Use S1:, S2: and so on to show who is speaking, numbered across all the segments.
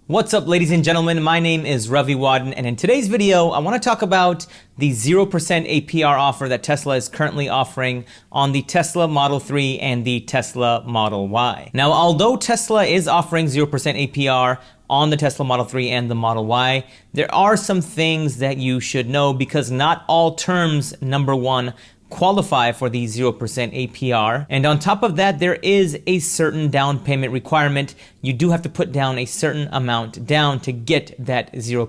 S1: What's up, ladies and gentlemen? My name is Ravi Wadden, and in today's video, I want to talk about the 0% APR offer that Tesla is currently offering on the Tesla Model 3 and the Tesla Model Y. Now, although Tesla is offering 0% APR on the Tesla Model 3 and the Model Y, there are some things that you should know because not all terms, number one, qualify for the 0% APR. And on top of that, there is a certain down payment requirement. You do have to put down a certain amount down to get that 0%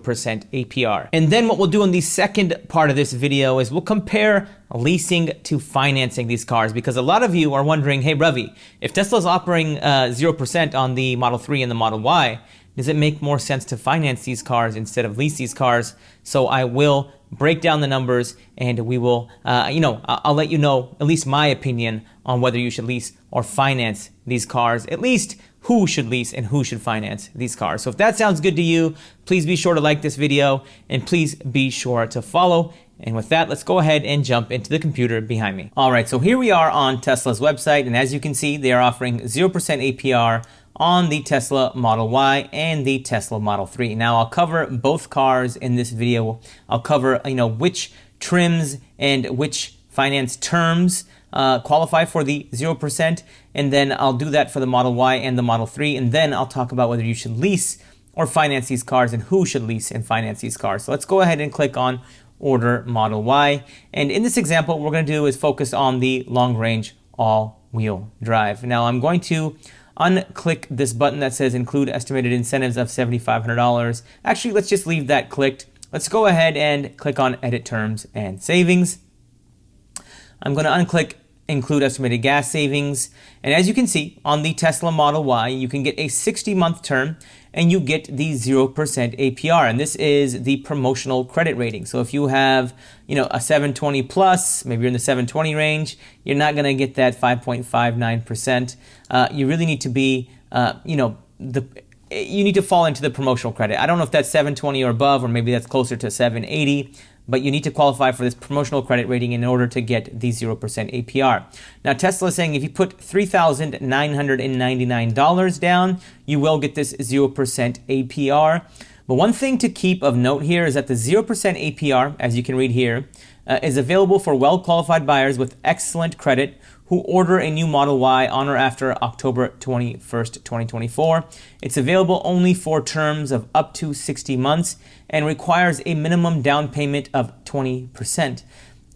S1: APR. And then what we'll do in the second part of this video is we'll compare leasing to financing these cars, because a lot of you are wondering, hey Ravi, if Tesla's offering 0% on the Model 3 and the Model Y, does it make more sense to finance these cars instead of lease these cars? So I will break down the numbers and we will, I'll let you know at least my opinion on whether you should lease or finance these cars, at least who should lease and who should finance these cars. So if that sounds good to you, please be sure to like this video and please be sure to follow. And with that, let's go ahead and jump into the computer behind me. All right, so here we are on Tesla's website, and as you can see, they are offering 0% APR on the Tesla Model Y and the Tesla Model 3. Now, I'll cover both cars in this video. I'll cover, which trims and which finance terms qualify for the 0%, and then I'll do that for the Model Y and the Model 3, and then I'll talk about whether you should lease or finance these cars and who should lease and finance these cars. So let's go ahead and click on Order Model Y. And in this example, what we're going to do is focus on the long-range all-wheel drive. Now, I'm going to unclick this button that says include estimated incentives of $7,500. Actually, let's just leave that clicked. Let's go ahead and click on Edit Terms and Savings. I'm going to unclick Include Estimated Gas Savings. And as you can see, on the Tesla Model Y, you can get a 60-month term and you get the 0% APR. And this is the promotional credit rating. So if you have, a 720 plus, maybe you're in the 720 range, you're not going to get that 5.59%. You really need to be, you need to fall into the promotional credit. I don't know if that's 720 or above, or maybe that's closer to 780. But you need to qualify for this promotional credit rating in order to get the 0% APR. Now, Tesla is saying if you put $3,999 down, you will get this 0% APR. But one thing to keep of note here is that the 0% APR, as you can read here, is available for well-qualified buyers with excellent credit who order a new Model Y on or after October 21st, 2024. It's available only for terms of up to 60 months and requires a minimum down payment of 20%.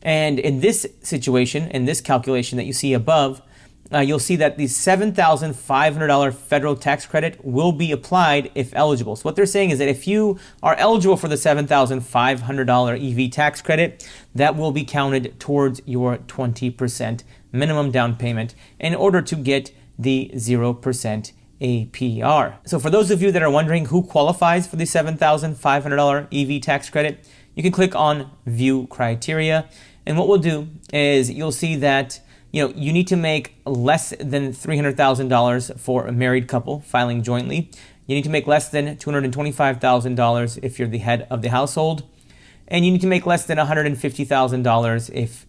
S1: And in this situation, in this calculation that you see above, you'll see that the $7,500 federal tax credit will be applied if eligible. So what they're saying is that if you are eligible for the $7,500 EV tax credit, that will be counted towards your 20% minimum down payment in order to get the 0% APR. So for those of you that are wondering who qualifies for the $7,500 EV tax credit, you can click on View Criteria. And what we'll do is you'll see that you need to make less than $300,000 for a married couple filing jointly. You need to make less than $225,000 if you're the head of the household. And you need to make less than $150,000 if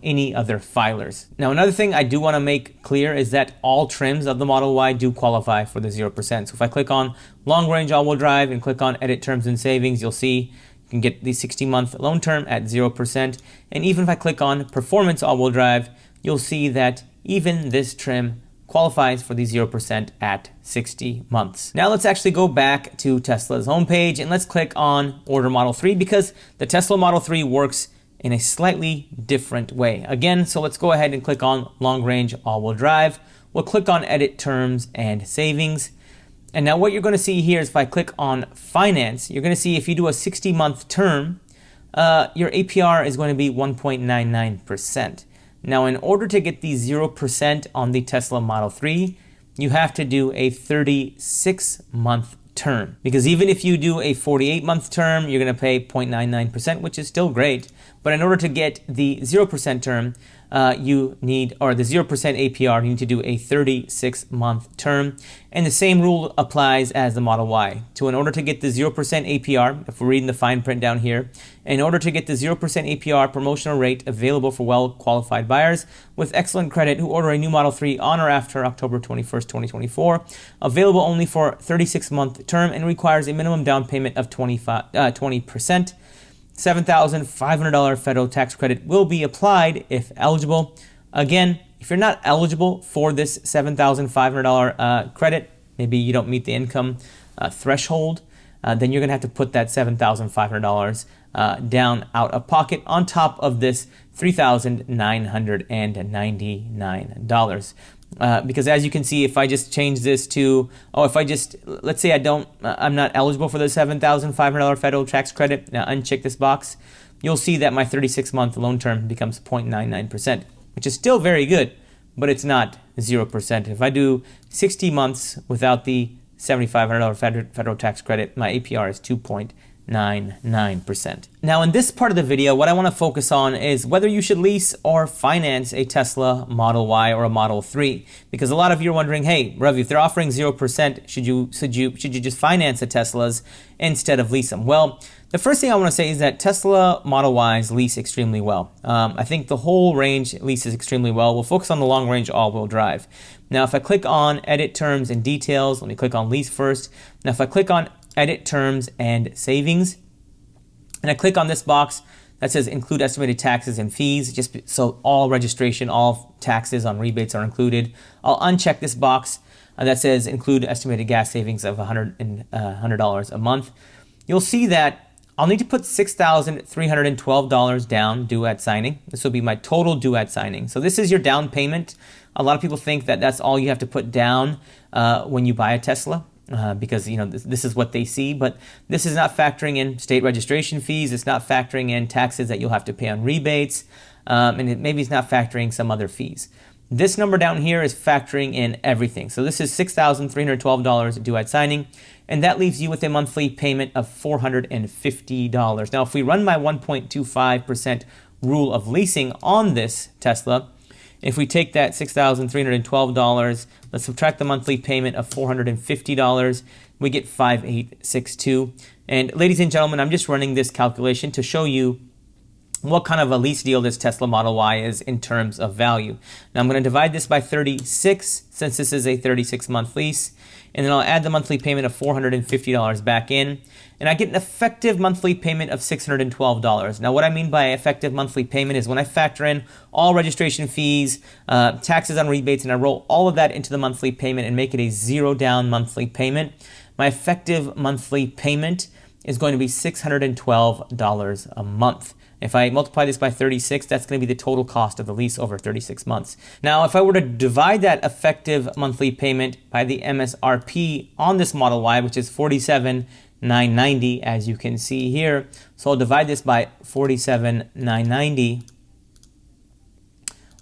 S1: any other filers. Now, another thing I do want to make clear is that all trims of the Model Y do qualify for the 0%. So if I click on Long Range All-Wheel Drive and click on Edit Terms and Savings, you'll see you can get the 60-month loan term at 0%. And even if I click on Performance All-Wheel Drive, you'll see that even this trim qualifies for the 0% at 60 months. Now let's actually go back to Tesla's homepage and let's click on Order Model 3, because the Tesla Model 3 works in a slightly different way. Again, so let's go ahead and click on Long Range All-Wheel Drive. We'll click on Edit Terms and Savings. And now what you're going to see here is if I click on Finance, you're going to see if you do a 60-month term, your APR is going to be 1.99%. Now, in order to get the 0% on the Tesla Model 3, you have to do a 36-month term. Because even if you do a 48-month term, you're going to pay 0.99%, which is still great. But in order to get the 0% term, you need, or the 0% APR, you need to do a 36-month term. And the same rule applies as the Model Y. So in order to get the 0% APR, if we're reading the fine print down here, in order to get the 0% APR promotional rate available for well-qualified buyers with excellent credit who order a new Model 3 on or after October 21st, 2024, available only for 36-month term and requires a minimum down payment of 20%. $7,500 federal tax credit will be applied if eligible. Again, if you're not eligible for this $7,500 credit, maybe you don't meet the income threshold, then you're going to have to put that $7,500 down out of pocket on top of this $3,999. Because as you can see, if I just change this to, let's say I'm not eligible for the $7,500 federal tax credit, now uncheck this box, you'll see that my 36-month loan term becomes 0.99%, which is still very good, but it's not 0%. If I do 60 months without the $7,500 federal tax credit, my APR is 2.99%. Now in this part of the video, what I want to focus on is whether you should lease or finance a Tesla Model Y or a Model 3. Because a lot of you are wondering, hey, Ravi, if they're offering 0%, should you just finance the Teslas instead of lease them? Well, the first thing I want to say is that Tesla Model Ys lease extremely well. I think the whole range leases extremely well. We'll focus on the long range all-wheel drive. Now, if I click on Edit Terms and Details, let me click on Lease first. Now, if I click on Edit Terms and Savings, and I click on this box that says Include Estimated Taxes and Fees, just so all registration, all taxes on rebates are included, I'll uncheck this box that says Include Estimated Gas Savings of $100 a month. You'll see that I'll need to put $6,312 down due at signing. This will be my total due at signing. So this is your down payment. A lot of people think that that's all you have to put down when you buy a Tesla. Because this is what they see, but this is not factoring in state registration fees. It's not factoring in taxes that you'll have to pay on rebates, and maybe it's not factoring some other fees. This number down here is factoring in everything. So this is $6,312 due at signing, and that leaves you with a monthly payment of $450. Now, if we run my 1.25% rule of leasing on this Tesla, if we take that $6,312, let's subtract the monthly payment of $450, we get $5,862. And ladies and gentlemen, I'm just running this calculation to show you what kind of a lease deal this Tesla Model Y is in terms of value. Now I'm going to divide this by 36, since this is a 36-month lease, and then I'll add the monthly payment of $450 back in, and I get an effective monthly payment of $612. Now what I mean by effective monthly payment is when I factor in all registration fees, taxes on rebates, and I roll all of that into the monthly payment and make it a zero down monthly payment, my effective monthly payment is going to be $612 a month. If I multiply this by 36, that's going to be the total cost of the lease over 36 months. Now, if I were to divide that effective monthly payment by the MSRP on this Model Y, which is $47,990, as you can see here, so I'll divide this by $47,990.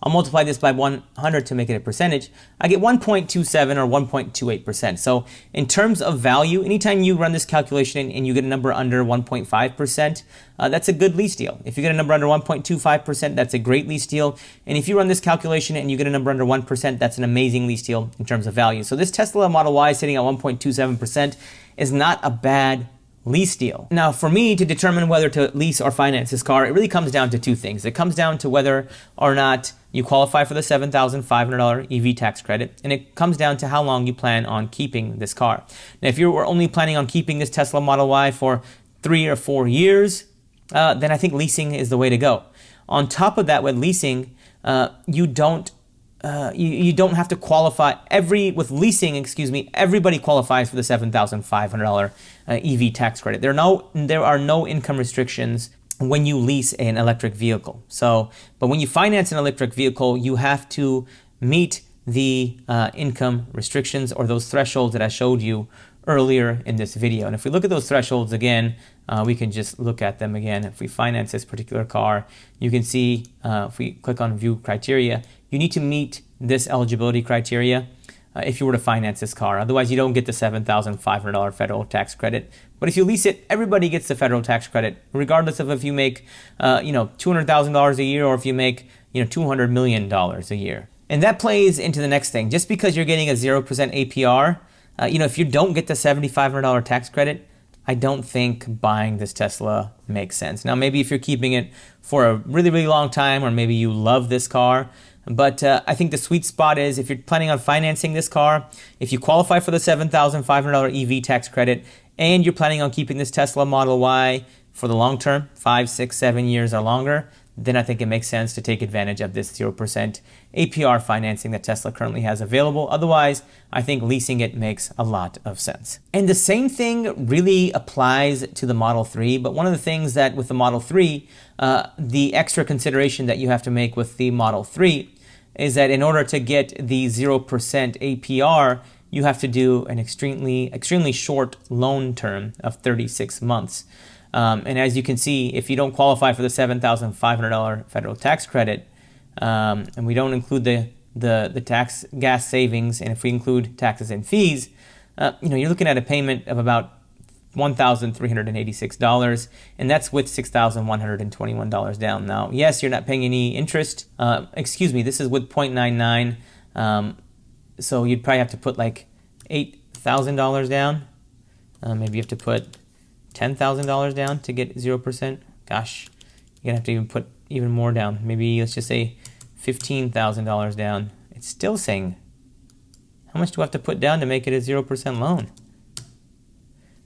S1: I'll multiply this by 100 to make it a percentage. I get 1.27 or 1.28%. So in terms of value, anytime you run this calculation and you get a number under 1.5%, that's a good lease deal. If you get a number under 1.25%, that's a great lease deal. And if you run this calculation and you get a number under 1%, that's an amazing lease deal in terms of value. So this Tesla Model Y sitting at 1.27% is not a bad lease deal. Now, for me to determine whether to lease or finance this car, it really comes down to two things. It comes down to whether or not you qualify for the $7,500 EV tax credit, and it comes down to how long you plan on keeping this car. Now, if you were only planning on keeping this Tesla Model Y for 3 or 4 years, then I think leasing is the way to go. On top of that, with leasing, you don't have to qualify. Everybody qualifies for the $7,500 EV tax credit. There are no income restrictions when you lease an electric vehicle. But when you finance an electric vehicle, you have to meet the income restrictions or those thresholds that I showed you earlier in this video. And if we look at those thresholds again, we can just look at them again. If we finance this particular car, you can see if we click on view criteria, you need to meet this eligibility criteria if you were to finance this car. Otherwise, you don't get the $7,500 federal tax credit. But if you lease it, everybody gets the federal tax credit, regardless of if you make $200,000 a year or if you make $200 million a year. And that plays into the next thing. Just because you're getting a 0% APR, if you don't get the $7,500 tax credit, I don't think buying this Tesla makes sense. Now, maybe if you're keeping it for a really, really long time, or maybe you love this car, but I think the sweet spot is if you're planning on financing this car, if you qualify for the $7,500 EV tax credit, and you're planning on keeping this Tesla Model Y for the long term, 5, 6, 7 years or longer, then I think it makes sense to take advantage of this 0% APR financing that Tesla currently has available. Otherwise, I think leasing it makes a lot of sense. And the same thing really applies to the Model 3, but one of the things that with the Model 3, the extra consideration that you have to make with the Model 3 is that in order to get the 0% APR, you have to do an extremely short loan term of 36 months. And as you can see, if you don't qualify for the $7,500 federal tax credit, and we don't include the tax gas savings, and if we include taxes and fees, you're looking at a payment of about $1,386, and that's with $6,121 down. Now, yes, you're not paying any interest. This is with 0.99. So you'd probably have to put like $8,000 down. Maybe you have to put $10,000 down to get 0%. Gosh, you're gonna have to even put even more down. Maybe let's just say $15,000 down. It's still saying, how much do I have to put down to make it a 0% loan?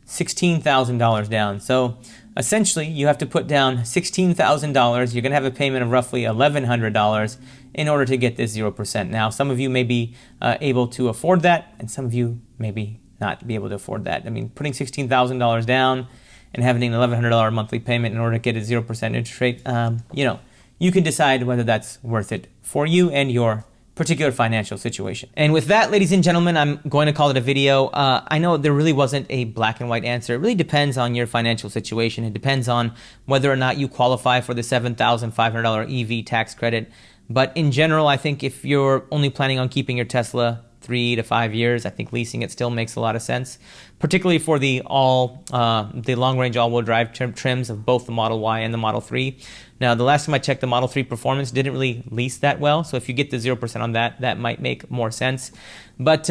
S1: $16,000 down. So essentially, you have to put down $16,000. You're gonna have a payment of roughly $1,100 in order to get this 0%. Now, some of you may be able to afford that, and some of you maybe not be able to afford that. I mean, putting $16,000 down and having an $1,100 monthly payment in order to get a 0% interest rate, you can decide whether that's worth it for you and your particular financial situation. And with that, ladies and gentlemen, I'm going to call it a video. I know there really wasn't a black and white answer. It really depends on your financial situation. It depends on whether or not you qualify for the $7,500 EV tax credit. But in general, I think if you're only planning on keeping your Tesla 3 to 5 years, I think leasing it still makes a lot of sense, particularly for the long-range all-wheel drive trims of both the Model Y and the Model 3. Now, the last time I checked, the Model 3 performance didn't really lease that well, so if you get the 0% on that, that might make more sense. But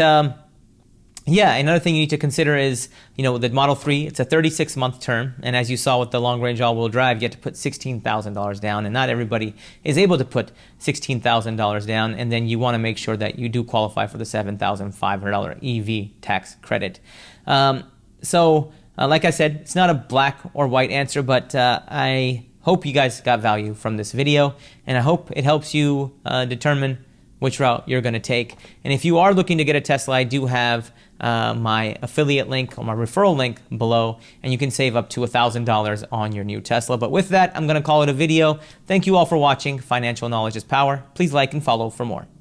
S1: yeah, another thing you need to consider is, the Model 3, it's a 36-month term, and as you saw with the long-range all-wheel drive, you have to put $16,000 down, and not everybody is able to put $16,000 down, and then you want to make sure that you do qualify for the $7,500 EV tax credit. Like I said, it's not a black or white answer, but I hope you guys got value from this video, and I hope it helps you determine which route you're going to take. And if you are looking to get a Tesla, I do have my affiliate link or my referral link below, and you can save up to $1,000 on your new Tesla. But with that, I'm going to call it a video. Thank you all for watching. Financial knowledge is power. Please like and follow for more.